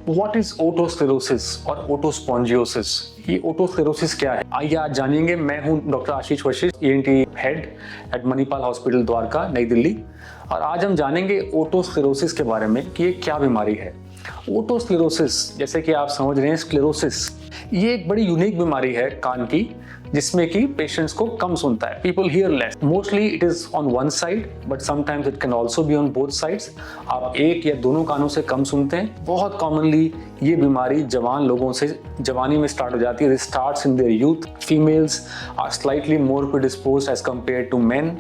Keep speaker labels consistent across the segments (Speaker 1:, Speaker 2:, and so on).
Speaker 1: What is ओटोस्क्लेरोसिस और ओटोस्पॉन्जियोसिस? ये ओटोस्क्लेरोसिस क्या है, आइए आज जानेंगे। मैं हूं doctor Ashish Vashishtha, ENT head at Manipal hospital Dwarka, नई दिल्ली। और आज हम जानेंगे ओटोस्क्लेरोसिस के बारे में कि ये क्या बीमारी है। ओटोस्क्लेरोसिस, जैसे कि आप समझ रहे हैं, स्क्लेरोसिस, ये एक बड़ी यूनिक बीमारी है कान की, जिसमें कि पेशेंट्स को कम सुनता है। People here less. Mostly it is on one side, but sometimes it can also be on both sides. आप एक या दोनों कानों से कम सुनते हैं। बहुत कॉमनली ये बीमारी जवान लोगों से जवानी में स्टार्ट हो जाती है। This starts in their youth. Females are slightly more predisposed as compare to men,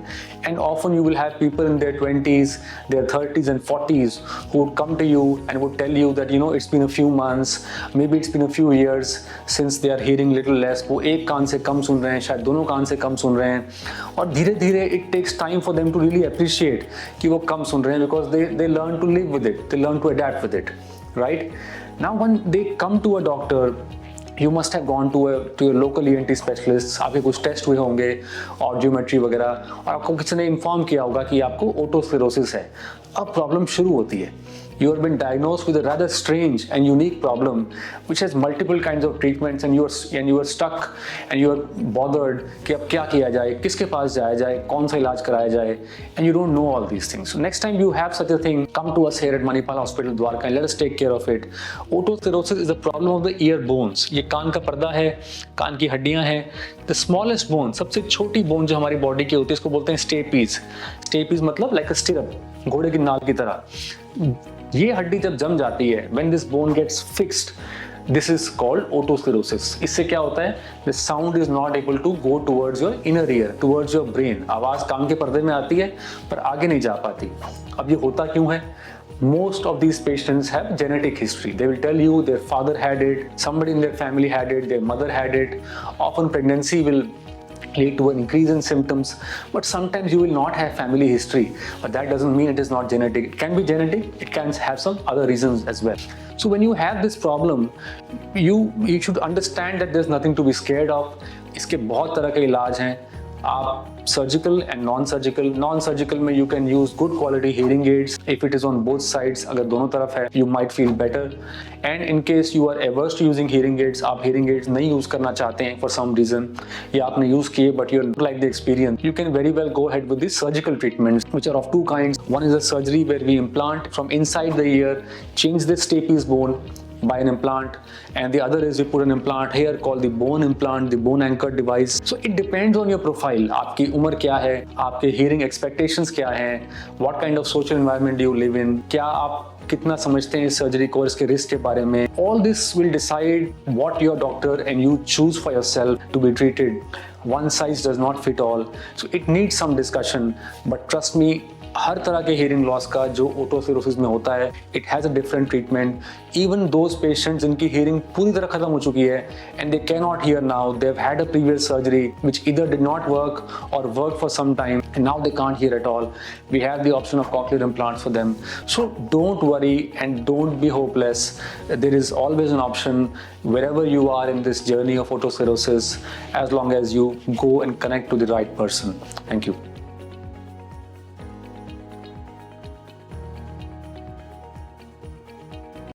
Speaker 1: and often you will have people in their 20s, their 30s and 40s who would come to you and would tell you that it's been a few months, maybe it's been a few years since they are hearing little less. वो एक कान से कम सुन रहे हैं, शायद दोनों कान से कम सुन रहे हैं, और धीरे धीरे it takes time for them to really appreciate कि वो कम सुन रहे हैं, because they learn to live with it, they learn to adapt with it, right? Now when they come to a doctor, you must have gone to your local ENT specialist. आपके कुछ test हुए होंगे, audiometry वगैरह, और आपको किसी ने inform किया होगा कि आपको ओटोस्क्लेरोसिस है। अब प्रॉब्लम शुरू होती है। You have been diagnosed with a rather strange and unique problem which has multiple kinds of treatments, and you are stuck and you are bothered कि अब क्या किया जाए, किसके पास जाया जाए, कौन सा इलाज कराया जाए, and you don't know all these things. So next time you have such a thing, come to us here at Manipal Hospital Dwarka and let us take care of it. Otosclerosis is a problem of the ear bones. ये कान का पर्दा है, कान की हड्डियां हैं। The smallest bone, सबसे छोटी bone जो हमारी बॉडी की होती है, इसको बोलते हैं स्टेपीज। स्टेपीज मतलब लाइक अ स्टिरअप, घोड़े की नाल की तरह। ये हड्डी जब जम जाती है, when this bone gets fixed, this is called otosclerosis. इससे क्या होता है? The sound is not able to go towards your inner ear, towards your brain. आवाज कान के पर्दे में आती है पर आगे नहीं जा पाती। अब ये होता क्यों है? Most of these patients have genetic history. They will tell you their father had it, somebody in their family had it, their mother had it. Often pregnancy will lead to an increase in symptoms, but sometimes you will not have family history, but that doesn't mean it is not genetic. It can be genetic, it can have some other reasons as well. So when you have this problem, you should understand that there's nothing to be scared of. इसके बहुत तरह के इलाज हैं। आप surgical and non surgical में you can use good quality hearing aids if it is on both sides. अगर दोनों तरफ है, you might feel better. And in case you are averse to using hearing aids, आप hearing aids नहीं use करना चाहते हैं for some reason, या आपने यूज किए but you like the experience, you can very well go ahead with the surgical treatments, which are of two kinds. One is a surgery where we implant from inside the ear, change the stapes bone by an implant, and the other is we put an implant here called the bone implant, the bone anchored device. So it depends on your profile. आपकी उम्र क्या है, आपके hearing expectations क्या हैं, what kind of social environment do you live in, क्या आप कितना समझते हैं इस सर्जरी को, इसके रिस्क के बारे में। All this will decide what your doctor and you choose for yourself to be treated. One size does not fit all, so it needs some discussion, but trust me, हर तरह के hearing loss का जो ओटोस्क्लेरोसिस में होता है, it has a different treatment. Even those patients जिनकी hearing पूरी तरह खत्म हो चुकी है and they cannot hear now, they've had a previous surgery which either did not work or worked for some time and now they can't hear at all. We have the option of cochlear implants for them. So don't worry and don't be hopeless. There is always an option wherever you are in this journey of otosclerosis, as long as you go and connect to the right person. Thank you.